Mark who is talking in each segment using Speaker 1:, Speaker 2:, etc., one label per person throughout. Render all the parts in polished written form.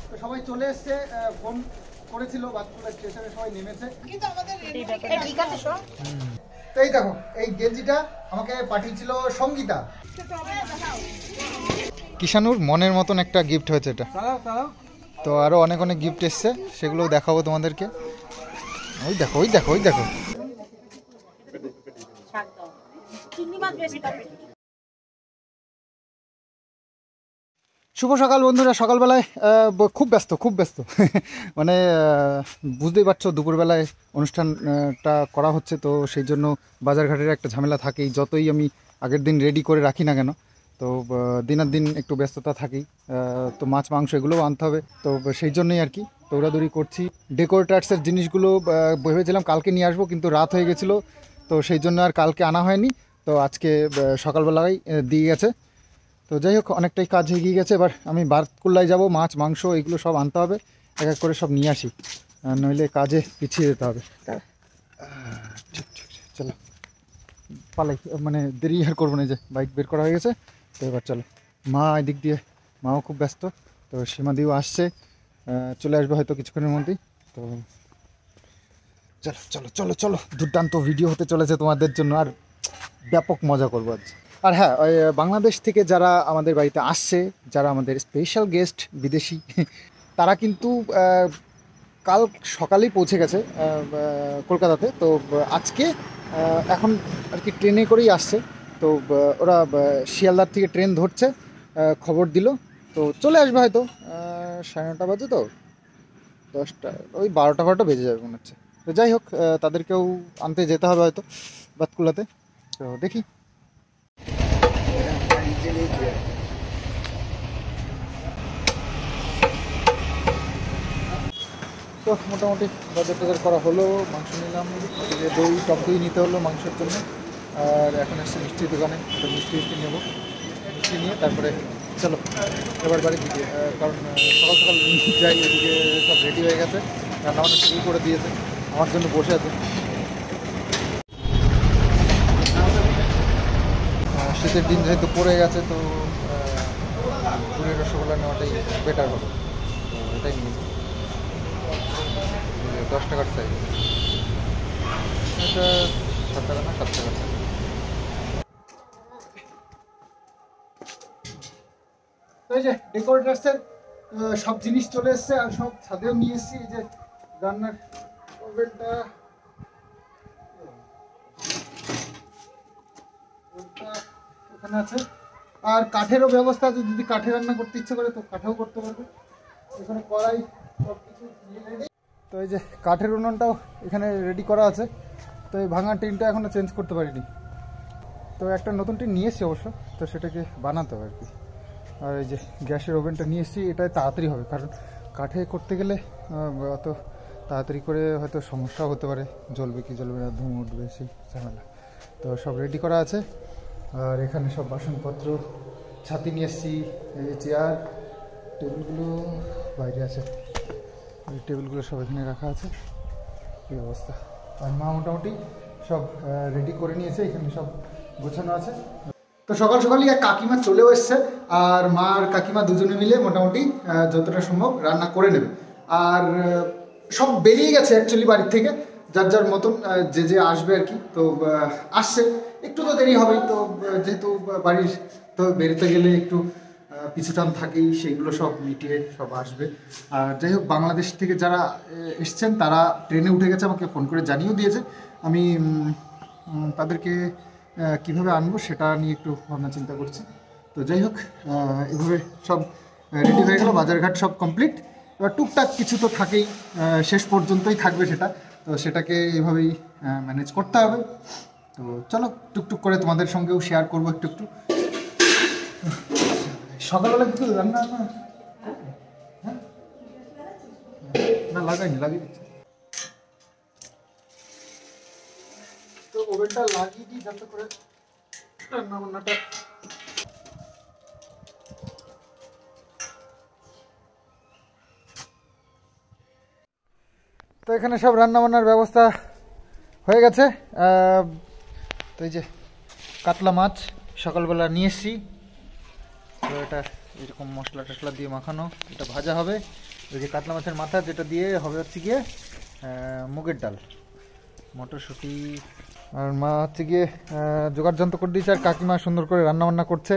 Speaker 1: তো সবাই চলে এসছে, ফোন করেছিল বাতকুল্লা স্টেশনে, সবাই নেমেছে। তো এই দেখো, এই গেঞ্জিটা আমাকে পাঠিয়েছিল সঙ্গীতা। কিষানুর মনের মতন একটা গিফট হয়েছে এটা। তো আরো অনেক অনেক গিফট এসছে, সেগুলো দেখাবো তোমাদেরকে। ওই দেখো ওই দেখো ওই দেখো। শুভ সকাল বন্ধুরা। সকালবেলায় খুব ব্যস্ত মানে বুঝতেই পারছো, দুপুরবেলায় অনুষ্ঠানটা করা হচ্ছে, তো সেই জন্য বাজারঘাটের একটা ঝামেলা থাকেই। যতই আমি আগের দিন রেডি করে রাখি না কেন, তো দিনের দিন একটু ব্যস্ততা থাকেই। তো মাছ মাংস এগুলোও আনতে হবে, তো সেই জন্যই আর কি দৌড়াদৌড়ি করছি। ডেকোরেটার্সের জিনিসগুলো ভেবেছিলাম কালকে নিয়ে আসবো, কিন্তু রাত হয়ে গেছিলো, তো সেই জন্য আর কালকে আনা হয়নি। তো আজকে সকালবেলায় দিয়ে গেছে। তো যাই হোক, অনেকটাই কাজ এগিয়ে গেছে। এবার আমি বাতকুল্লায় যাব, মাছ মাংস এগুলো সব আনতে হবে, এক এক করে সব নিয়ে আসি, নইলে কাজে পিছিয়ে যেতে হবে। ঠিক ঠিক, চলো পালাই, মানে দেরি আর করবো না। যে বাইক বের করা হয়ে গেছে, তো এবার চলো। মা এদিক দিয়ে, মাও খুব ব্যস্ত, তো সীমাদিও আসছে, চলে আসবে হয়তো কিছুক্ষণের মধ্যেই। তো চলো চলো চলো চলো, দুর্দান্ত ভিডিও হতে চলেছে তোমাদের জন্য, আর ব্যাপক মজা করবো আজ। আর হ্যাঁ, ওই বাংলাদেশ থেকে যারা আমাদের বাড়িতে আসছে, যারা আমাদের স্পেশাল গেস্ট বিদেশি, তারা কিন্তু কাল সকালেই পৌঁছে গেছে কলকাতাতে। তো আজকে এখন আর কি ট্রেনে করেই আসছে। তো ওরা শিয়ালদার থেকে ট্রেন ধরছে, খবর দিল, তো চলে আসবে হয়তো 9:30 বাজে, তো 10টা, ওই 12টা বেজে যাবে মনে হচ্ছে। তো যাই হোক, তাদেরকেও আনতে যেতে হবে হয়তো বাতকুল্লাতে, তো দেখি। তো মোটামুটি বাজার টাজার করা হলো, মাংস নিলাম, দই, টক দই নিতে হলো মাংসের জন্য। আর এখন এসছে মিষ্টির দোকানে, তো মিষ্টি নেবো, মিষ্টি নিয়ে তারপরে চলো এবার বাড়ির দিকে। কারণ সকাল সকাল যাই, এদিকে সব রেডি হয়ে গেছে, রান্নাবান্না শুরু করে দিয়েছে, আমার জন্য বসে আছে। শীতের দিন যেহেতু পড়ে গেছে, তো গুড়ের রসগোল্লা নেওয়াটাই বেটার হবে, তো এটাই নিয়েছি। 10 টাকার সাইজ, এটা 7 টাকা না 7 টাকার সাইজ। তো এই যে ডেকোরেটার্সের সব জিনিস চলে এসছে, আর সব ছাদেও নিয়ে এসেছি। এই যে রান্নার ওভেনটা এখানে আছে, আর কাঠেরও ব্যবস্থা আছে, যদি কাঠে রান্না করতে ইচ্ছে করে তো কাঠেও করতে পারবে। এখানে কড়াই সব কিছু নিয়ে রেডি। তো এই যে কাঠের উনুনটাও এখানে রেডি করা আছে। তো এই ভাঙা টিনটা এখনও চেঞ্জ করতে পারিনি, তো একটা নতুন টিন নিয়ে এসছি অবশ্য, তো সেটাকে বানাতে হবে আর কি। আর এই যে গ্যাসের ওভেনটা নিয়ে এসেছি, এটাই তাড়াতাড়ি হবে, কারণ কাঠে করতে গেলে অত তাড়াতাড়ি করে হয়তো সমস্যাও হতে পারে, জ্বলবে কি জ্বলবে না, ধুম উঠবে, সেই ঝামেলা। তো সব রেডি করা আছে। আর এখানে সব বাসনপত্র, ছাতি নিয়ে এসেছি, এই যে চেয়ার, টেবিলগুলো বাইরে আছে, এই টেবিলগুলো সব এখানে রাখা আছে, এই অবস্থা। আর মা মোটামুটি সব রেডি করে নিয়েছে, এখানে সব গোছানো আছে। তো সকাল সকালই এক কাকিমা চলেও এসছে, আর মা আর কাকিমা দুজনে মিলে মোটামুটি যতটা সম্ভব রান্না করে নেবে। আর সব বেরিয়ে গেছে অ্যাকচুয়ালি বাড়ির থেকে, যার যার মতন যে যে আসবে আর কি। তো আসছে, একটু তো দেরি হবেই, তো যেহেতু বাড়ির তো বেরোতে গেলে একটু পিছুটান থাকেই, সেইগুলো সব মিটিয়ে সব আসবে। আর যাই হোক, বাংলাদেশ থেকে যারা এসছেন তারা ট্রেনে উঠে গেছে, আমাকে ফোন করে জানিয়েও দিয়েছে। আমি তাদেরকে কীভাবে আনবো সেটা নিয়ে একটু ভাবনা চিন্তা করছি। তো যাই হোক, এভাবে সব রেডি হয়ে গেল, বাজারঘাট সব কমপ্লিট। এবার টুকটাক কিছু তো থাকেই, শেষ পর্যন্তই থাকবে সেটা, তো সেটাকে এভাবেই ম্যানেজ করতে হবে। তো চলো টুকটুক করে তোমাদের সঙ্গেও শেয়ার করবো একটু একটু। সকালবেলা কিছু রান্না না, হ্যাঁ না লাগাইনি, লাগিয়ে দিচ্ছি। তো ওভেনটা লাগিয়ে দিই যাতে করে রান্না বান্নাটা তো এখানে সব রান্নাবান্নার ব্যবস্থা হয়ে গেছে। তো এই যে কাতলা মাছ সকালবেলা নিয়ে এসছি, তো এটা এরকম মশলা টশলা দিয়ে মাখানো, এটা ভাজা হবে। ওই যে কাতলা মাছের মাথা, যেটা দিয়ে হবে হচ্ছে গিয়ে মুগের ডাল, মটরশুঁটি। আর মা হচ্ছে গিয়ে জোগাড় যন্ত্র করে দিয়েছে, আর কাকিমা সুন্দর করে রান্না বান্না করছে।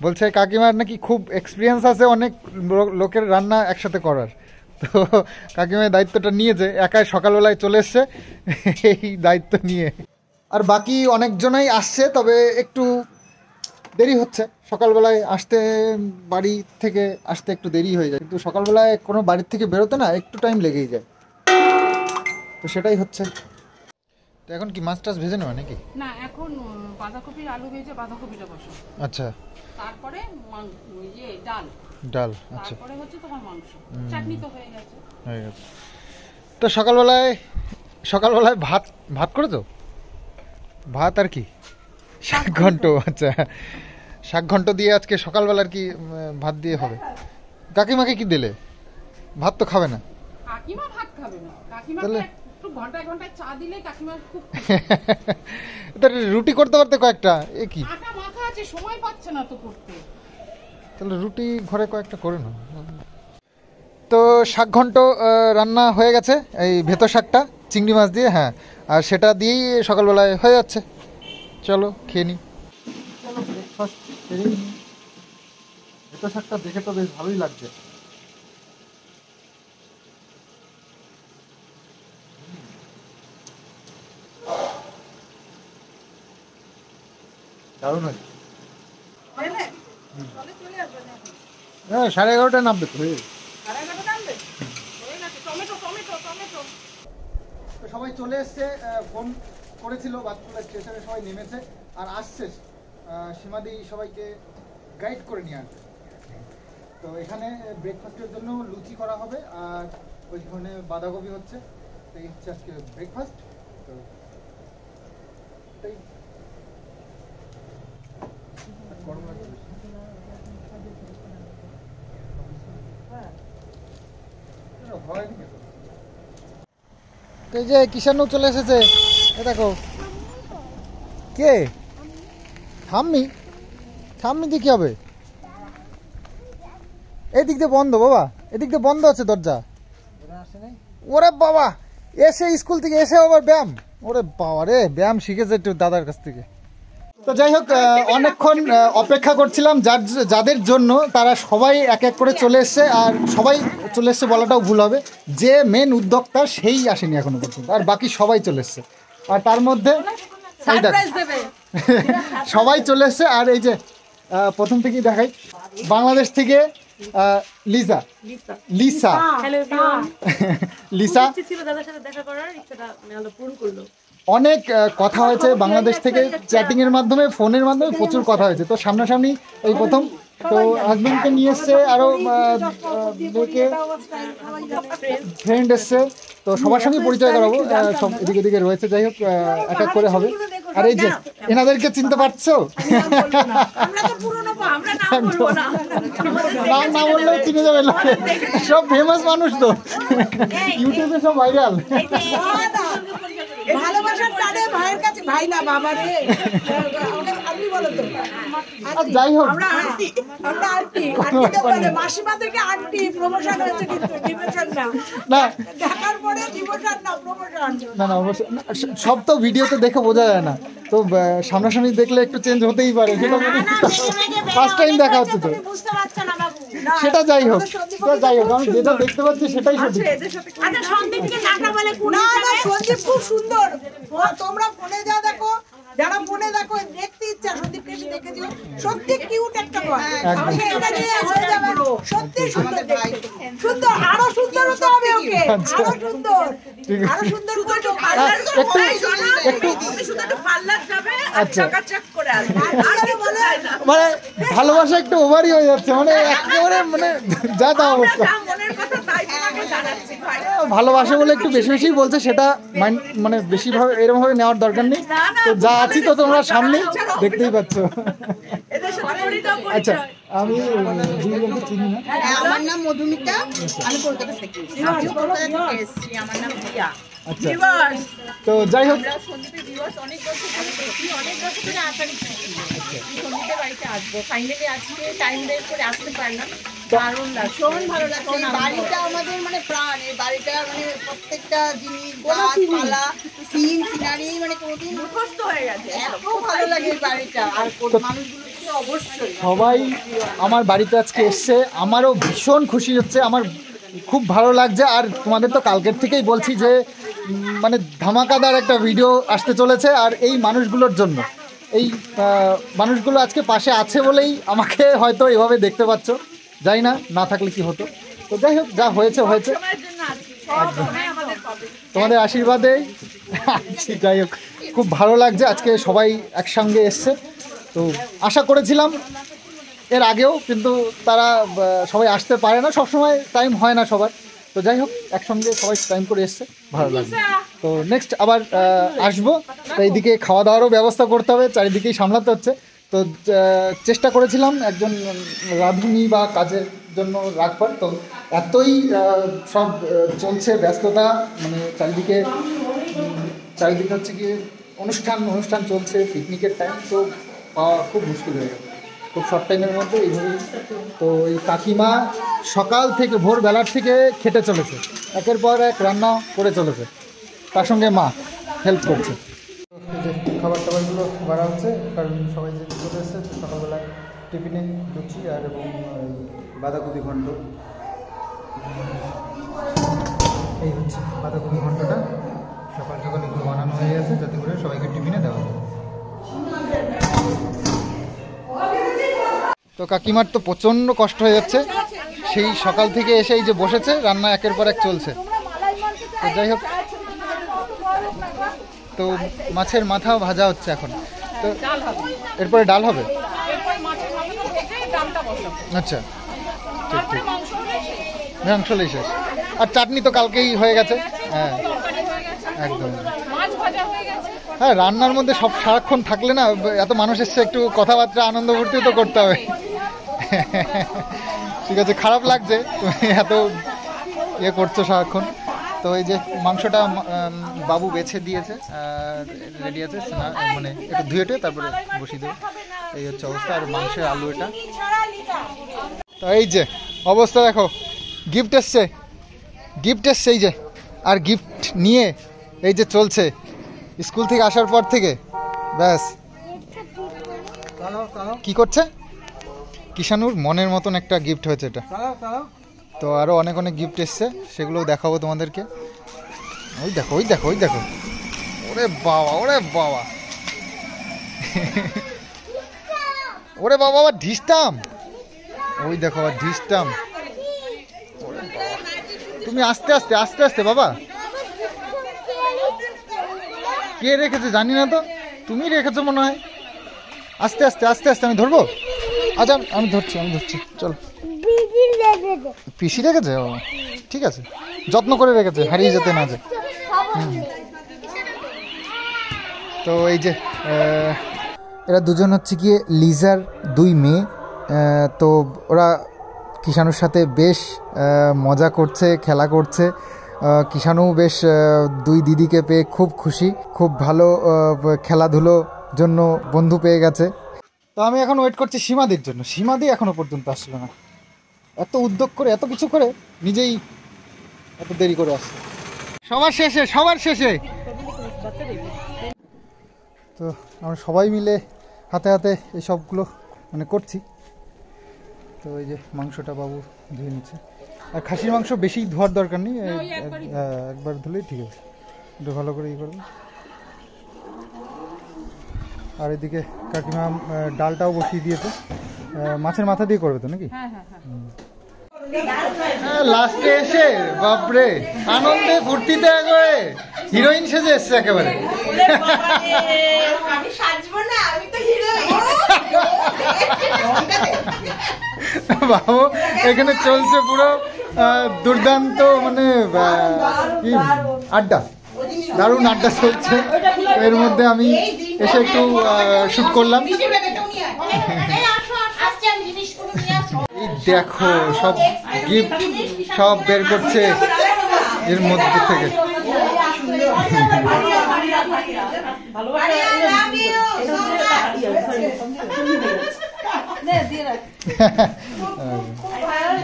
Speaker 1: বলছে কাকিমার নাকি খুব এক্সপিরিয়েন্স আছে অনেক লোকের রান্না একসাথে করার। তো কাকিমার দায়িত্বটা নিয়েছে, একাই সকালবেলায় চলে এসছে এই দায়িত্ব নিয়ে। আর বাকি অনেকজনই আসছে, তবে একটু দেরি হচ্ছে সকালবেলায় আসতে, বাড়ি থেকে আসতে একটু দেরি হয়ে যায়, কিন্তু সকালবেলায় কোনো বাড়ির থেকে বেরোতে না একটু টাইম লেগেই যায়, তো সেটাই হচ্ছে। তো এখন কি মাছ টাছ ভেজে নেওয়া নাকি?
Speaker 2: না, এখন বাঁধাকপি আলু ভেজে বাঁধাকপিটা বসো।
Speaker 1: আচ্ছা, তারপরে
Speaker 2: ডাল
Speaker 1: ডাল, আচ্ছা,
Speaker 2: তারপরে হচ্ছে তোমার মাংস, চাটনি তো হয়ে গেছে।
Speaker 1: তো সকালবেলায় ভাত ভাত করেছো? ভাত আর কি শাক ঘন্ট। আচ্ছা, শাক ঘন্ট দিয়ে আজকে সকালবেলার কি ভাত দিয়ে হবে? কাকিমাকে কি দিলে? ভাত তো খাবে না।
Speaker 2: কাকিমা ভাত খাবে না, কাকিমা একটু ঘন্টায় ঘন্টায় চা দিলে কাকিমা খুব
Speaker 1: তাহলে রুটি করতে পারতে কয়েকটা, এ কি
Speaker 2: আটা মাখা আছে, সময় পাচ্ছে না তো করতে।
Speaker 1: তাহলে রুটি ঘরে কয়েকটা করে নাও। তো শাক ঘন্ট রান্না হয়ে গেছে, এই ভেতর শাকটা চিংড়ি মাছ দিয়ে, হ্যাঁ, আর সেটা দিয়েই সকালবেলায় হয়ে যাচ্ছে। চলো খেয়ে নিই। চলো ব্রেকফাস্ট খেয়েই নিই। ভেতর শাকটা দেখে তো বেশ ভালোই লাগছে। দারুণ হয়েছে। হ্যাঁ, 11:30 নামবে তো। সবাই চলে এসছে, ফোন করেছিল, বাচ্চারা স্টেশনে সবাই নেমেছে আর আসছে। সীমাদি সবাইকে গাইড করে নিয়ে আসবে। তো এখানে ব্রেকফাস্টের জন্য লুচি করা হবে, আর ওইখানে বাঁধাকপি হচ্ছে। তো এই হচ্ছে আজকে ব্রেকফাস্ট। তো এই যে কিষানু চলে এসেছে, এ দেখো। কে? ঠাম্মি? ঠাম্মি দিয়ে কি হবে? এদিক দিয়ে বন্ধ বাবা, এদিক দিয়ে বন্ধ আছে দরজা। ওরে বাবা, এসে স্কুল থেকে এসে আবার ব্যায়াম। ওরে বাবা রে, ব্যায়াম শিখেছে একটু দাদার কাছ থেকে। তো যাই হোক, অনেকক্ষণ অপেক্ষা করছিলাম, যাদের জন্য তারা সবাই এক এক করে চলে এসছে। আর সবাই চলে এসছে বলাটাও ভুল হবে, যে মেন উদ্যোক্তা সেই আসেনি এখনো পর্যন্ত, আর বাকি সবাই চলে এসছে। আর তার মধ্যে সবাই চলে এসছে। আর এই যে প্রথম থেকেই দেখাই, বাংলাদেশ থেকে লিসা। লিসা লিসা অনেক কথা হয়েছে বাংলাদেশ থেকে, চ্যাটিং এর মাধ্যমে, ফোনের মাধ্যমে প্রচুর কথা হয়েছে। তো সামনাসামনি এই প্রথম। তো হাজবেন্ডকে নিয়ে এসছে, আরো মেয়েকে, ফ্রেন্ড এসছে। তো সবার সঙ্গে পরিচয় করাবো, সব এদিকে এদিকে রয়েছে। যাই হোক, এক এক করে হবে। আর এই যে এনাদেরকে চিনতে পারছো? নাম না বললেও চিনে যাবে, সব ফেমাস মানুষ তো, ইউটিউবে সব ভাইরাল। যাই হোক, না অবশ্যই সব তো ভিডিওতে দেখে বোঝা যায় না, তো সামনাসামনি দেখলে একটু চেঞ্জ হতেই পারে। সেটা ফার্স্ট টাইম দেখা হচ্ছে তো, সেটা যাই হোক। আমি যেটা দেখতে পাচ্ছি সেটাই সত্যি।
Speaker 3: খুব সুন্দর, তোমরা ফোনে যা দেখো, যারা ফোনে দেখো, দেখতে ইচ্ছা, সন্দীপকে দেখেছো, সত্যি কিউট একটা বয়। সত্যি সুন্দর, সুন্দর, আরো সুন্দর হতে হবে ওকে, আরো সুন্দর, আরো সুন্দর।
Speaker 1: মানে ভালোবাসা একটু ওভারই হয়ে যাচ্ছে, মানে একেবারে মানে যা তা অবস্থা। ভালোবাসা বলে একটু বেশি বেশি বলছে, সেটা মানে বেশিভাবে এরকম ভাবে নেওয়ার দরকার নেই। তো যা আছি তো তোমরা সামনে দেখতেই পাচ্ছ। আচ্ছা, আমি চিনি না।
Speaker 3: আমার নাম মধুমিতা, আমি কলকাতা থেকে এসেছি। আমার নাম রিয়া।
Speaker 1: আচ্ছা, তো যাই হোক,
Speaker 3: সন্দীপের ভিউয়ার্স অনেক বছর ধরে আশা নিচ্ছি সন্দীপের বাড়িতে আসবো। ফাইনালি আজকে টাইম বের করে আসতে পারলাম। দারুণ লাগছে, ভীষণ ভালো লাগছে। এই বাড়িটা আমাদের মানে প্রাণ, এই বাড়িটা মানে প্রত্যেকটা জিনিস, গাছপালা, সিন সিনারি মানে কোনোদিন মুখস্থ হয়ে গেছে। এত ভালো লাগে এই বাড়িটা। আর মানুষগুলো অবশ্যই
Speaker 1: সবাই আমার বাড়িতে আজকে এসছে, আমারও ভীষণ খুশি হচ্ছে, আমার খুব ভালো লাগছে। আর তোমাদের তো কালকের থেকেই বলছি যে মানে ধামাকাদার একটা ভিডিও আসতে চলেছে। আর এই মানুষগুলোর জন্য, এই মানুষগুলো আজকে পাশে আছে বলেই আমাকে হয়তো এভাবে দেখতে পাচ্ছ, যাই না থাকলে কি হতো। তো যাই হোক, যা হয়েছে হয়েছে, তোমাদের আশীর্বাদেই আছি। যাই হোক, খুব ভালো লাগছে আজকে সবাই একসঙ্গে এসছে। তো আশা করেছিলাম এর আগেও, কিন্তু তারা সবাই আসতে পারে না, সবসময় টাইম হয় না সবার। তো যাই হোক, একসঙ্গে সবাই টাইম করে এসছে, ভালো লাগছে। তো নেক্সট আবার আসবো। তো এইদিকে খাওয়া দাওয়ারও ব্যবস্থা করতে হবে, চারিদিকেই সামলাতে হচ্ছে। তো চেষ্টা করেছিলাম একজন রাঁধুনি বা কাজের জন্য রাখবার, তো এতই সব চলছে ব্যস্ততা, মানে চারিদিকে হচ্ছে কি অনুষ্ঠান চলছে, পিকনিকের টাইম, তো পাওয়া খুব মুশকিল হয়ে গেল খুব শর্ট টাইমের মধ্যে এইভাবেই। তো এই কাকিমা সকাল থেকে ভোরবেলার থেকে খেটে চলেছে, একের পর এক রান্না করে চলেছে, তার সঙ্গে মা হেল্প করছে। যে খাবার টাবারগুলো বাড়া হচ্ছে, কারণ সবাই যে চলে এসছে সকালবেলা টিফিনে লুচি আর এবং বাঁধাকপি ঘন্ট। এই হচ্ছে বাঁধাকপি ঘন্টটা, সকাল সকাল এগুলো বানানো হয়ে গেছে যাতে করে সবাইকে টিফিনে দেওয়া যায়। তো কাকিমার তো প্রচণ্ড কষ্ট হয়ে যাচ্ছে, সেই সকাল থেকে এসে এই যে বসেছে, রান্না একের পর এক চলছে। তো যাই হোক, তো মাছের মাথা ভাজা হচ্ছে এখন, তো এরপরে ডাল হবে। আচ্ছা, ঠিক ঠিক, মাংস হলেই শেষ। আর চাটনি তো কালকেই হয়ে গেছে। হ্যাঁ একদম। হ্যাঁ, রান্নার মধ্যে সব সারাক্ষণ থাকলে না, এত মানুষ এসছে, একটু কথাবার্তা আনন্দ ফুর্তিও তো করতে হবে। ঠিক আছে, খারাপ লাগছে তুমি এত ইয়ে করছো সারাক্ষণ। তো এই যে মাংসটা বাবু বেছে দিয়েছে, রেডি আছে, মানে একটু ধুয়ে তারপরে বসিয়ে দেবো, এই হচ্ছে অবস্থা। আর মাংসের আলু এটা। তো এই যে অবস্থা দেখো, গিফট এসছে এই যে, আর গিফট নিয়ে এই যে চলছে স্কুল থেকে আসার পর থেকে। ব্যাস, কি করছে কিষানুর মনের মতন একটা গিফট হয়েছে এটা। তো আরও অনেক গিফট এসছে, সেগুলোও দেখাবো তোমাদেরকে। ওই দেখো ওরে বাবা আবার ঢিসটাম, ওই দেখো আবার ঢিসটাম। তুমি আস্তে আস্তে বাবা, কে রেখেছে জানি না, তো তুমি রেখেছো মনে হয়। আস্তে আস্তে আমি ধরবো। আচ্ছা আমি ধরছি চলো। পিসি রেখেছে, ঠিক আছে, যত্ন করে রেখেছে, হারিয়ে যেতে না যায়। তো এই যে এরা দুজন হচ্ছে গিয়ে লিজার দুই মেয়ে। তো ওরা কিষানুর সাথে বেশ মজা করছে, খেলা করছে। কিষানু বেশ দুই দিদিকে পেয়ে খুব খুশি, খুব ভালো খেলাধুলো জন্য বন্ধু পেয়ে গেছে। তো আমি এখন ওয়েট করছি সীমাদির জন্য। সীমাদি এখনো পর্যন্ত আসলো না, এত উদ্যোগ করে এত কিছু করে নিজেই এত দেরি করে আসছে। সবার শেষে তো আমরা সবাই মিলে হাতে এই সবগুলো মানে করছি। তো এই যে মাংসটা বাবু ধুয়ে নিচ্ছে, আর খাসির মাংস বেশি ধোয়ার দরকার নেই, একবার ধুলেই ঠিক আছে, একটু ভালো করে ই করবে। আর এদিকে কাকিমা ডালটাও বসিয়ে দিয়েছে, মাছের মাথা দিয়ে করবে তো নাকি? লাস্টে এসে বাপরে আনন্দে ফুর্তিতে একবারে হিরোইন সেজে এসছে একেবারে। বাবু এখানে চলছে পুরো দুর্দান্ত, মানে কি আড্ডা, দারুণ আড্ডা চলছে। এর মধ্যে আমি এসে একটু শুট করলাম। এই দেখো সব গিফট সব বের করছে এর মধ্যে থেকে।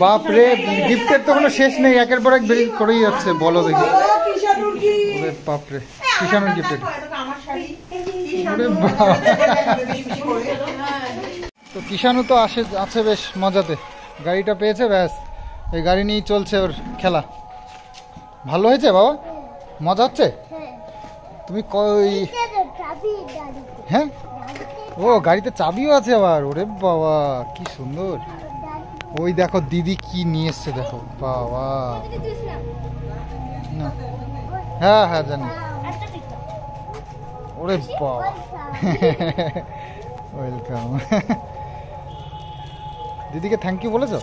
Speaker 1: বাপ রে, গিফটের তো কোনো শেষ নেই, একের পর এক বেরিয়ে করেই যাচ্ছে। বলো দেখি, বাপ রে, কিষানুর গিফটের। তো কিষানু তো আছে বেশ মজাতে, গাড়িটা পেয়েছে, ব্যাস এই গাড়ি নিয়েই চলছে ওর খেলা। ভালো হয়েছে বাবা, মজা হচ্ছে? তুমি হ্যাঁ, ও গাড়িতে চাবিও আছে আবার, ওরে বাবা কি সুন্দর। ওই দেখো দিদি কি নিয়ে এসছে, দেখো বাবা। না হ্যাঁ হ্যাঁ জানি, ওরে বাবা ওয়েলকাম। দিদিকে থ্যাংক ইউ বলেছো?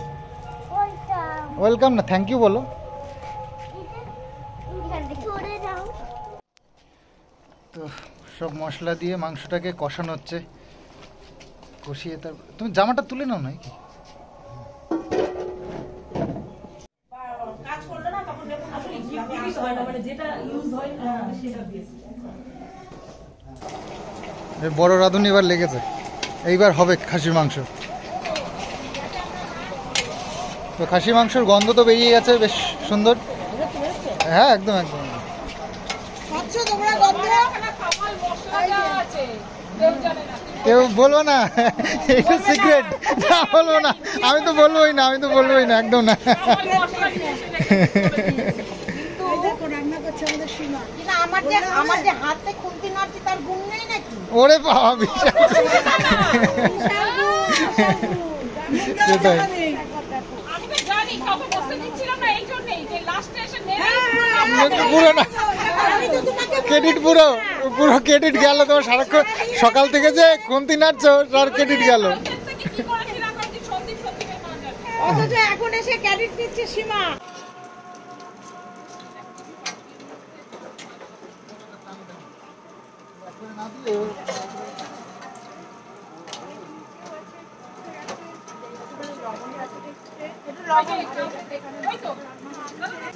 Speaker 1: ওয়েলকাম না, থ্যাংক ইউ বলো। তো সব মশলা দিয়ে মাংসটাকে কষানো হচ্ছে, কষিয়ে তারপর তুমি জামাটা তুলে নাও না কি? বড় রাঁধুনি এবার লেগেছে, এইবার হবে খাসির মাংস। তো খাসির মাংসের গন্ধ তো বেরিয়ে গেছে বেশ সুন্দর। হ্যাঁ একদম একদম। কেউ বলবো না, এটা সিক্রেট, বলবো না, আমি তো বলবোই না, একদম না। ওরে বাবা, বিশাল। সেটাই, পুরো না ক্রেডিট, পুরো ক্রেডিট গেল তোমার। সারাক্ষণ সকাল থেকে যে খুন্তি নাড়ছো, তার ক্রেডিট গেল।
Speaker 3: এখন এসে ক্রেডিট দিচ্ছে সীমা।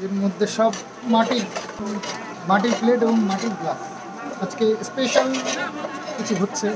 Speaker 1: এর মধ্যে সব মাটির প্লেট এবং মাটির গ্লাস। আজকে স্পেশাল কিছু হচ্ছে।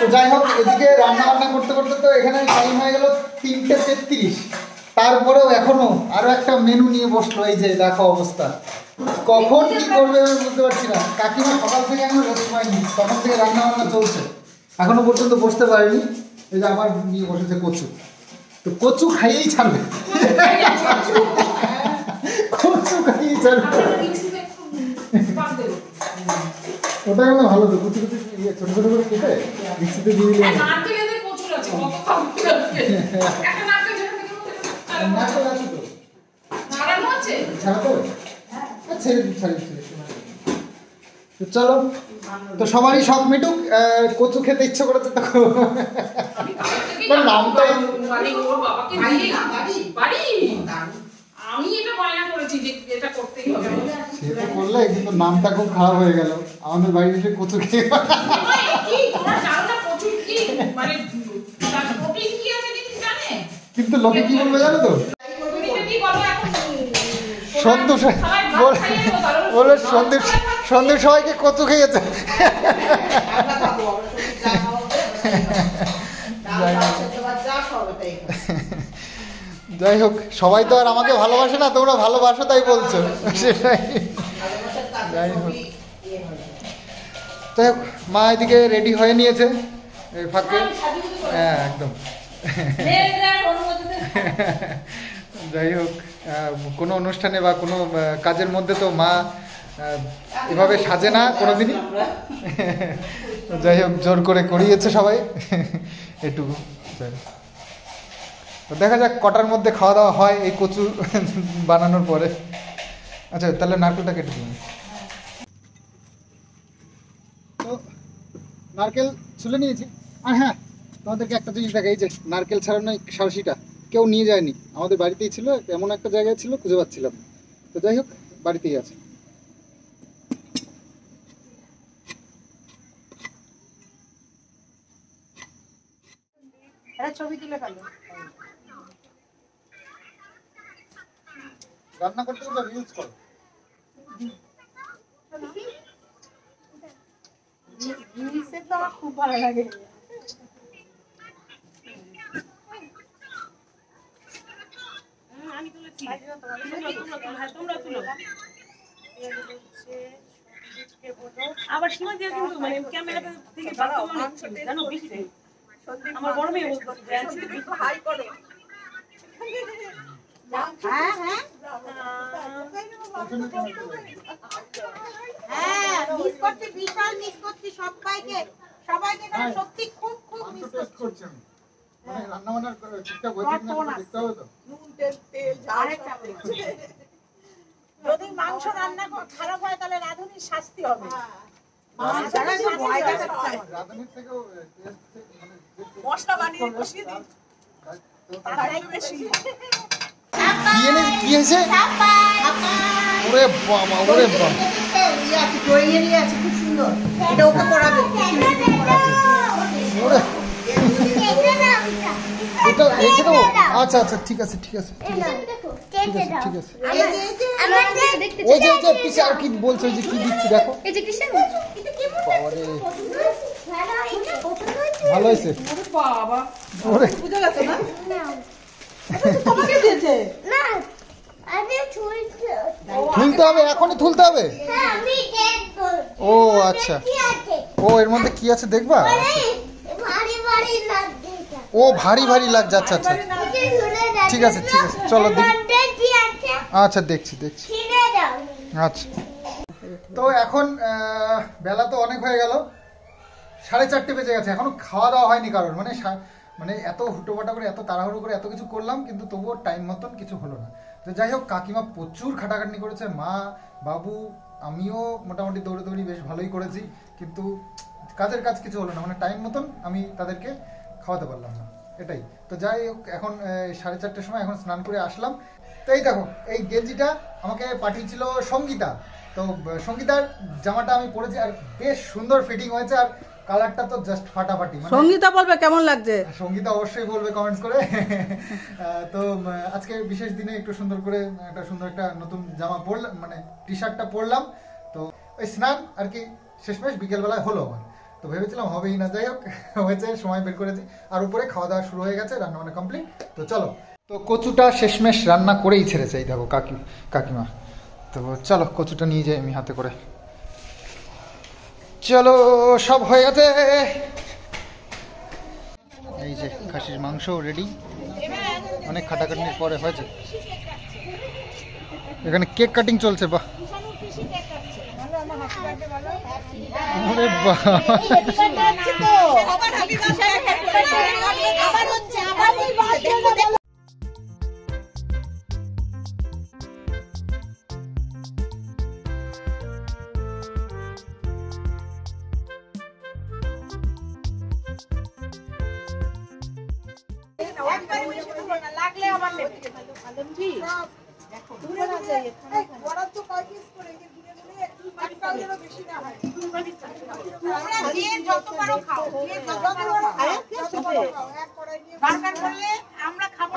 Speaker 1: তো যাই হোক, এদিকে রান্না বান্না করতে করতে তো এখানে টাইম হয়ে গেল 3:33। তারপরেও এখনো আরো একটা মেনু নিয়ে বসলো। এই যে দেখো অবস্থা, কখন কি করবে আমি বুঝতে পারছি না। কাকিমা সকাল থেকে এখনো রেস্ট পাইনি, তখন থেকে রান্না বান্না চলছে, এখনো পর্যন্ত বসতে পারেনি। এই যে আবার নিয়ে বসেছে কচু, তো কচু খাইয়েই ছাড়বে, কচু খাইয়েই ছাড়বে। ওটা গেলে ভালো তো, কুচি কুচি ছোট ছোট করে কেটে মিক্সিতে দিয়ে দিলে। চলো, তো সবারই শখ মিটুক, কচু খেতে ইচ্ছে করেছে তো নামটাই
Speaker 2: আমি এটা বায়না করেছি যে এটা করতেই হবে।
Speaker 1: সেটা করলে কিন্তু নামটা খুব খারাপ হয়ে গেল। আমাদের বাড়িতে এসে কচু খেয়ে
Speaker 2: কি তোমরা জানো না কচু কি মানে তার প্রোটিন কি আছে কি জানে?
Speaker 1: কিন্তু লোকে কি বলবে জানো তো?
Speaker 2: তুমি কি বলো এখন
Speaker 1: সন্ধু বলে সন্ধু সবাইকে কচু খেয়েছে। যাই হোক, সবাই তো আর আমাকে ভালোবাসে না, তোমরা ভালোবাসো তাই বলছো, সেটাই। যাই হোক, যাই হোক, মা এদিকে রেডি হয়ে নিয়েছে এই ফাঁকে। হ্যাঁ একদম। যাই হোক, কোনো অনুষ্ঠানে বা কোনো কাজের মধ্যে তো মা এভাবে সাজে না কোনোদিনই। যাই হোক, জোর করে করিয়েছে সবাই এটুকু। তো তো দেখা যাক কটার মধ্যে খাওয়া দাওয়া হয় এই কচু বানানোর পরে। আচ্ছা তাহলে নারকেলটা কেটে দিন। তো নারকেল ছুলে নিয়েছি। আর হ্যাঁ, তোমাদেরকে একটা জিনিস দেখাই, যে নারকেল ছাড়ানো এই সারসিটা কেউ নিয়ে যায়নি, আমাদের বাড়িতেই ছিল, এমন একটা জায়গায় ছিল খুঁজে পাচ্ছিলাম। তো যাই হোক, বাড়িতেই আছে।
Speaker 3: ছবি তুলে ফেলো।
Speaker 1: রান্না করতে গেলে রিলস করো।
Speaker 3: রিলসের তো আমার খুব ভালো লাগে।
Speaker 2: আবার সীমা দিয়ে কিন্তু মানে ক্যামেরাটা থেকে বাস্তব মনে হচ্ছে জানো বেশি আমার বড় মেয়ে বলতে হাই করো।
Speaker 3: হ্যাঁ হ্যাঁ হ্যাঁ, মিস করছি, বিশাল মিস করছি সবাইকে, সবাইকে সত্যি খুব খুব মিস করছি।
Speaker 1: মানে রান্না বান্নার ঠিকঠাক হয়েছে কিনা দেখতে হবে তো।
Speaker 3: নুন তেল তেল আরেকটা যদি মাংস রান্না খারাপ হয় তাহলে রাঁধুনির শাস্তি হবে।
Speaker 1: রাঁধুনির থেকেও
Speaker 2: মশলা বানিয়ে বসিয়ে দিই
Speaker 1: কি হয়েছে? ওরে বাবা, ওরে বাবা,
Speaker 3: খুব সুন্দর। এটা ওকে করাবে।
Speaker 1: ওরে এটা রেখে দেবো। আচ্ছা আচ্ছা, ঠিক আছে ঠিক আছে ঠিক আছে ঠিক আছে। ওই যে পিছে আর কি বলছো, ওই যে কি দিচ্ছি দেখো। বাবারে, ভালো হয়েছে। ওরে তুলতে হবে, এখনই তুলতে হবে। ও আচ্ছা, ও এর মধ্যে কি আছে দেখবা? ও ভারী ভারী লাগছে। আচ্ছা আচ্ছা ঠিক আছে ঠিক আছে, চলো দেখি। আচ্ছা দেখছি দেখছি। আচ্ছা, তো এখন বেলা তো অনেক হয়ে গেল, 4:30 বেজে গেছে, এখনো খাওয়া দাওয়া হয়নি কারণ মানে এত হুটোপাটা করে এত তাড়াহুড়ো করে এত কিছু করলাম, কিন্তু তবুও টাইম মতন কিছু হলো না। তো যাই হোক, কাকিমা প্রচুর খাটাখাটনি করেছে, মা বাবু আমিও মোটামুটি দৌড়ি বেশ ভালোই করেছি, কিন্তু কাজের কাজ কিছু হলো না, মানে টাইম মতন আমি তাদেরকে খাওয়াতে পারলাম না, এটাই। তো যাই হোক, এখন 4:30 সময় এখন স্নান করে আসলাম। তো এই দেখো, এই গেঞ্জিটা আমাকে পাঠিয়েছিল সঙ্গীতা। তো সঙ্গীতার জামাটা আমি পরেছি, আর বেশ সুন্দর ফিটিং হয়েছে, আর কালারটা তো জাস্ট ফাটাফাটি।
Speaker 4: সঙ্গীতা বলবে কেমন লাগছে।
Speaker 1: সঙ্গীতা অবশ্যই বলবে কমেন্টস করে। তো আজকে বিশেষ দিনে একটু সুন্দর করে একটা নতুন জামা পরলাম, মানে টি শার্টটা পরলাম। তো ওই স্নান আর কি শেষমেশ বিকেলবেলায় হলো আমার, তো ভেবেছিলাম হবেই না, যাই হোক হয়েছে, সময় বের করেছি। আর উপরে খাওয়া দাওয়া শুরু হয়ে গেছে, রান্না বান্না কমপ্লিট। তো চলো, তো কচুটা শেষমেশ রান্না করেই ছেড়েছে, এই দেখো কাকিমা। তো চলো কচুটা নিয়ে যাই আমি হাতে করে। চলো, সব হয়ে গেছে। এই যে খাসির মাংস রেডি, অনেক খাটাখাটনির পরে হয়েছে। এখানে কেক কাটিং চলছে। বাহ, ওরে বাহ,
Speaker 3: লাগলে আমার নেবে। আমরা খাবো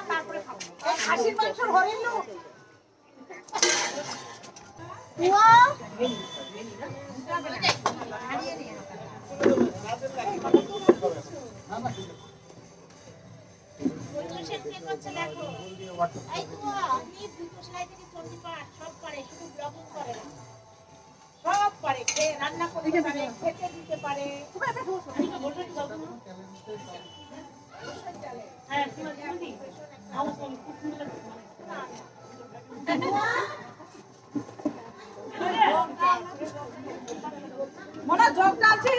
Speaker 3: তারপরে খাবো খাসির মাংস হরিণ সব পারে, রান্না করতে পারে, খেতে দিতে পারে। মনে জগটা আছে,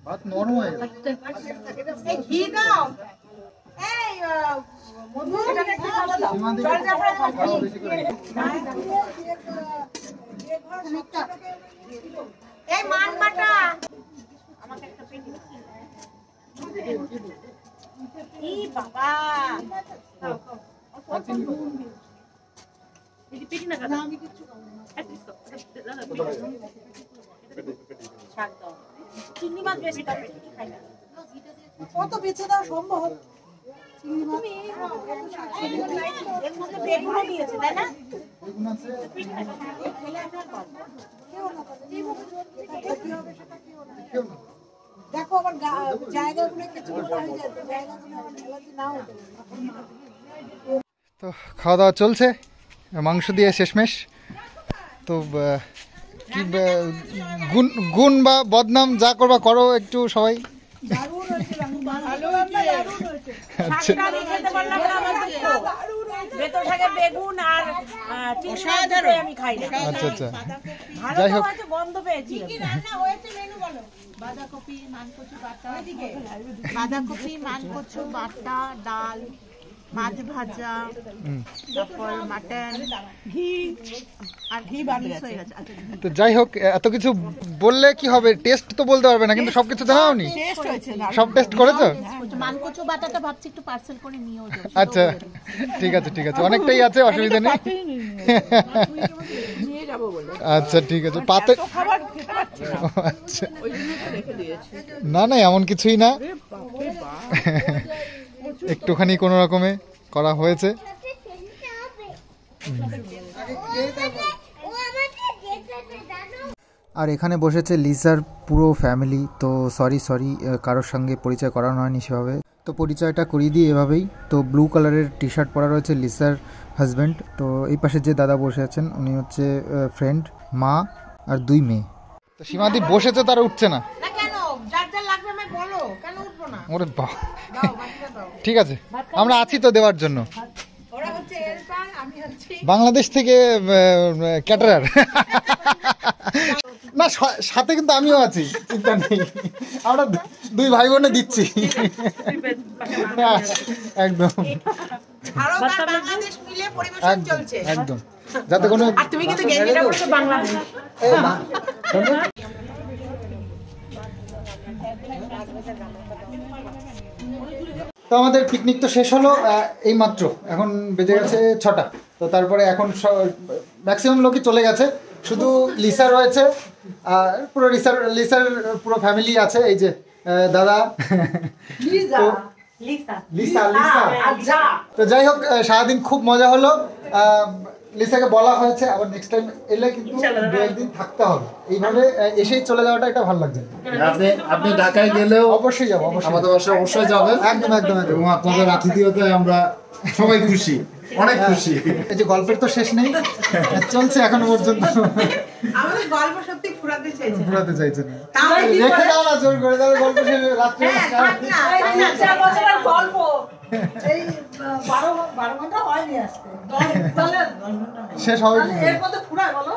Speaker 1: ভাত নরম হয়ে গেছে।
Speaker 3: ঘি দাও। এই মধু এখানে একটু ভালো দাও। জল চাপড়া
Speaker 1: খাও বেশি করে।
Speaker 3: এই মান মাটা
Speaker 2: আমাকে একটা পেটি দাও।
Speaker 3: ই বাবা
Speaker 2: খাও খাও এই পেটি না খাও আমি কিছু খাবো না এক পিস খাও দাদা শাক দাও চিংড়ি মাছ বেশি দাও পেটি খাই না
Speaker 3: কত বেঁচে দাও সম্ভব চিংড়ি মাছ এর মধ্যে বেগুনও দিয়েছে তাই না
Speaker 1: বেগুন আছে। কেউ না।
Speaker 3: দেখো আবার জায়গাগুলো কিছু কিছু হয়ে যায় জায়গাগুলো আবার ঢেলাতে নাও হতে পারে।
Speaker 1: তো খাওয়া দাওয়া চলছে, মাংস দিয়ে শেষমেশ। তো কি গুণ গুণ বা বদনাম যা করবা করো একটু সবাই। আচ্ছা
Speaker 2: খেতে পারলাম না আমার ভেতর থাকে বেগুন আর চিংড়ি মাছ দিয়ে আমি খাই না
Speaker 1: আচ্ছা আচ্ছা
Speaker 2: ভালো
Speaker 1: যাই
Speaker 2: তো
Speaker 1: হোক
Speaker 2: হয়তো গন্ধ পেয়েছি
Speaker 3: রান্না হয়েছে মেনু বলো
Speaker 4: বাঁধাকপি মানকচু বাটা বাঁধাকপি মানকচু বাটা ডাল মাছ ভাজা তারপর মাটন ঘি আর ঘি বানিশ হয়ে গেছে আচ্ছা
Speaker 1: তো যাই হোক এত কিছু বললে কি হবে, টেস্ট তো বলতে পারবে না, কিন্তু সবকিছু জানাওনি,
Speaker 4: টেস্ট হয়েছে
Speaker 1: সব টেস্ট করেছো?
Speaker 4: মানকচু বাটাটা ভাবছি একটু পার্সেল করে নিয়েও যাবো
Speaker 1: আচ্ছা ঠিক আছে ঠিক আছে, অনেকটাই আছে, অসুবিধা নেই।
Speaker 4: নিয়ে যাবো বলে
Speaker 1: আচ্ছা ঠিক আছে পাতে
Speaker 4: খাবার খেতে পারছি না
Speaker 1: আচ্ছা
Speaker 4: ওই জন্য তো রেখে দিয়েছি
Speaker 1: না না এমন কিছুই না, একটুখানি কোনো রকমে করা হয়েছে। আর এখানে বসেছে লিসার পুরো ফ্যামিলি। তো সরি কারোর সঙ্গে পরিচয় করানো হয়নি সেভাবে, তো পরিচয়টা করিয়ে দিই এভাবেই। তো ব্লু কালারের টি শার্ট পরা রয়েছে লিসার হাজব্যান্ড। তো এই পাশে যে দাদা বসে আছেন উনি হচ্ছে ফ্রেন্ড, মা আর 2 মেয়ে। তো সীমাদি বসেছে তারা উঠছে না,
Speaker 3: না কেন যার যার লাগবে আমি বলো কেন উঠবো না
Speaker 1: ওরে বাহ
Speaker 3: দাও বাকিটা দাও
Speaker 1: ঠিক আছে আমরা আছি তো দেওয়ার জন্য।
Speaker 3: ওরা হচ্ছে হেল্পার আমি হচ্ছি
Speaker 1: বাংলাদেশ থেকে ক্যাটারার না, সাথে কিন্তু আমিও আছি, চিন্তা নেই, আমরা 2 ভাই বোনে দিচ্ছি একদম
Speaker 3: ভারত আর বাংলাদেশ মিলে পরিবেশন চলছে
Speaker 1: একদম, যাতে কোনো
Speaker 3: আর তুমি কিন্তু গেঞ্জিটা পরছো বাংলাদেশ
Speaker 1: তো আমাদের পিকনিক তো শেষ হলো এই মাত্র, এখন বেজে গেছে 6টা। তো তারপরে এখন ম্যাক্সিমাম লোকই চলে গেছে, শুধু লিসা রয়েছে, আর পুরো লিসার পুরো ফ্যামিলি আছে, এই যে দাদা তো লিসা তো যাই হোক সারাদিন খুব মজা হলো। লিসাকে বলা হয়েছে আবার নেক্সট টাইম এলে কিন্তু 2-1 দিন থাকতে হবে, এইভাবে এসেই চলে যাওয়াটা এটা ভালো লাগছে।
Speaker 5: আপনি ঢাকায় গেলেও
Speaker 1: অবশ্যই যাবো, অবশ্যই
Speaker 5: আমাদের বাসায় অবশ্যই যাবেন,
Speaker 1: একদম একদম একদম।
Speaker 5: এবং আপনাদের আতিথেয়তায় আমরা সবাই খুশি, অনেক খুশি।
Speaker 1: এই যে গল্পের তো শেষ নেই, চলছে এখনো পর্যন্ত,
Speaker 3: আমাদের গল্প সত্যি ফুরাতে চাইছে
Speaker 1: ঘুরাতে চাইছে না,
Speaker 3: তাহলে কি
Speaker 1: রেখে দাও না জোর করে, তাহলে গল্প শেষ রাত্রে
Speaker 3: বছরের গল্প এই 12 ঘন্টা হয়নি আজকে 10 ঘন্টা
Speaker 1: শেষ হবে কি করে?
Speaker 3: এর মধ্যে ফুরায় বলো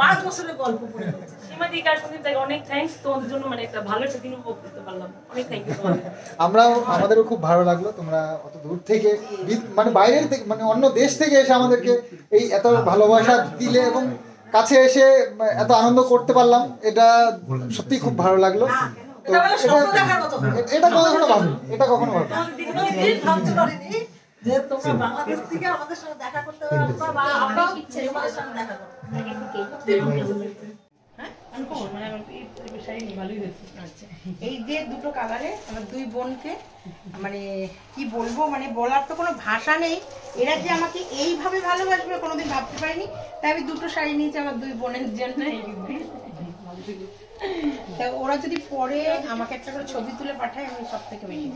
Speaker 3: 5 বছরের গল্প পড়ে গেছে
Speaker 2: সীমাদি কার সঙ্গে থেকে অনেক থ্যাঙ্কস তোমাদের জন্য, মানে একটা ভালো একটা দিন উপভোগ করতে পারলাম, অনেক থ্যাংক ইউ তোমাদের।
Speaker 1: আমাদেরও খুব ভালো লাগলো, তোমরা অত দূর থেকে মানে বাইরের থেকে মানে অন্য দেশ থেকে এসে আমাদেরকে এই এত ভালোবাসা দিলে এবং কাছে এসে এত আনন্দ করতে পারলাম, এটা সত্যি খুব ভালো লাগলো। তো এটা কখনো ভাবি, এটা কখনো ভাবি
Speaker 3: ভাবতে পারিনি যে তোমরা বাংলাদেশ থেকে আমাদের সাথে দেখা করতে পারবা বা আমরাও তোমাদের সাথে দেখা করব। এই যে দুটো কালারে আমার 2 বোনকে মানে কি বলবো, মানে বলার তো কোনো ভাষা নেই, এরা যে আমাকে এইভাবে ভালোবাসবে কোনোদিন ভাবতে পারিনি। তাই আমি 2টো শাড়ি নিয়েছি আমার 2 বোনের জন্য। তা ওরা যদি পরে আমাকে একটা করে ছবি তুলে পাঠায় আমি সব থেকে বেশি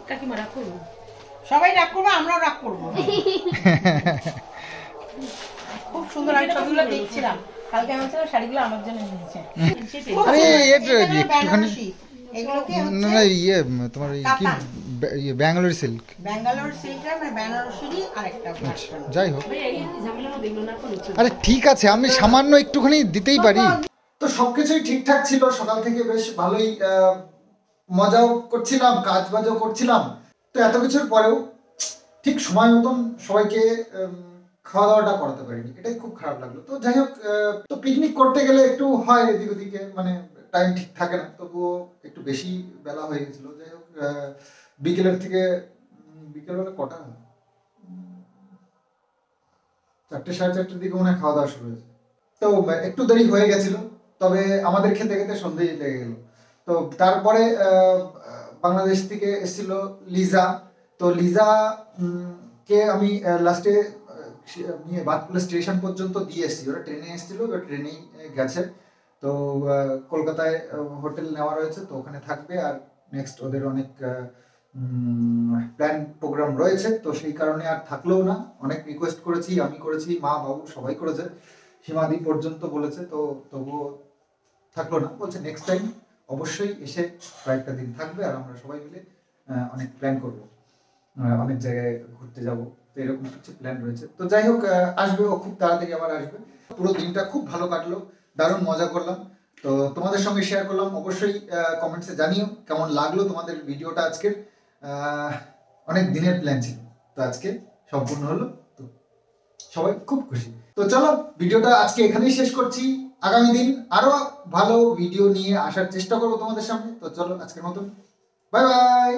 Speaker 2: কাকিমা রাগ করবো,
Speaker 3: সবাই রাগ করবো, আমরাও রাগ করবো। খুব সুন্দর আমি ছবিগুলো দেখছিলাম কালকে, আমি ছিলাম শাড়িগুলো আমার জন্য নিয়েছে।
Speaker 1: আরে একটুখানি
Speaker 3: এগুলোকে
Speaker 1: না না ইয়ে তোমার এই কি ইয়ে ব্যাঙ্গালোর সিল্ক।
Speaker 3: ব্যাঙ্গালোর সিল্কটা মানে বেনারসিরই আরেকটা ভার্সন।
Speaker 1: যাই হোক, আরে ঠিক আছে, আমি সামান্য একটুখানি দিতেই পারি। তো সবকিছুই ঠিকঠাক ছিল, সকাল থেকে বেশ ভালোই মজাও করছিলাম, কাজ বাজও করছিলাম। তো এত কিছুর পরেও ঠিক সময় মতন সবাইকে খাওয়া দাওয়াটা করাতে পারিনি, এটাই খুব খারাপ লাগলো। তো যাই হোক, তো পিকনিক করতে গেলে একটু হয় এদিক ওদিকে, মানে টাইম ঠিক থাকে না, তবুও একটু বেশি বেলা হয়ে গেছিল। যাই হোক, বিকেলের থেকে বিকেলবেলা কটা 4টে সাড়ে 4টের দিকে মনে হয় খাওয়া দাওয়া শুরু হয়েছে। তো একটু দেরি হয়ে গেছিল, তবে আমাদের খেতে খেতে সন্ধ্যেই লেগে গেল। তো তারপরে বাংলাদেশ থেকে এসেছিল লিজা। তো লিজা কে আমি লাস্টে নিয়ে বাতকুলা স্টেশন পর্যন্ত দিয়ে এসেছি। ওরা ট্রেনে এসেছিল, ওরা ট্রেনেই গেছে। তো কলকাতায় হোটেল নেওয়া রয়েছে, তো ওখানে থাকবে। আর নেক্সট ওদের অনেক প্ল্যান প্রোগ্রাম রয়েছে, তো সেই কারণে আর থাকলেও না। অনেক রিকোয়েস্ট করেছি, আমি করেছি, মা বাবু সবাই করেছে, সীমাদি পর্যন্ত বলেছে, তো তবুও থাকলো না। বলছে নেক্সট টাইম অবশ্যই এসে কয়েকটা দিন থাকবে, আর আমরা সবাই মিলে অনেক প্ল্যান করবো, অনেক জায়গায় ঘুরতে যাব। তো এরকম কিছু প্ল্যান রয়েছে। তো যাই হোক, আসবে ও খুব তাড়াতাড়ি আবার আসবে। পুরো দিনটা খুব ভালো কাটলো, দারুণ মজা করলাম। তো তোমাদের সঙ্গে শেয়ার করলাম। অবশ্যই কমেন্টসে জানিও কেমন লাগলো তোমাদের ভিডিওটা আজকের। অনেক দিনের প্ল্যান ছিল, তো আজকে সম্পূর্ণ হলো, তো সবাই খুব খুশি। তো চলো, ভিডিওটা আজকে এখানেই শেষ করছি। আগামী দিন আরো ভালো ভিডিও নিয়ে আসার চেষ্টা করবো তোমাদের সামনে। তো চলো, আজকের মতন বাই বাই।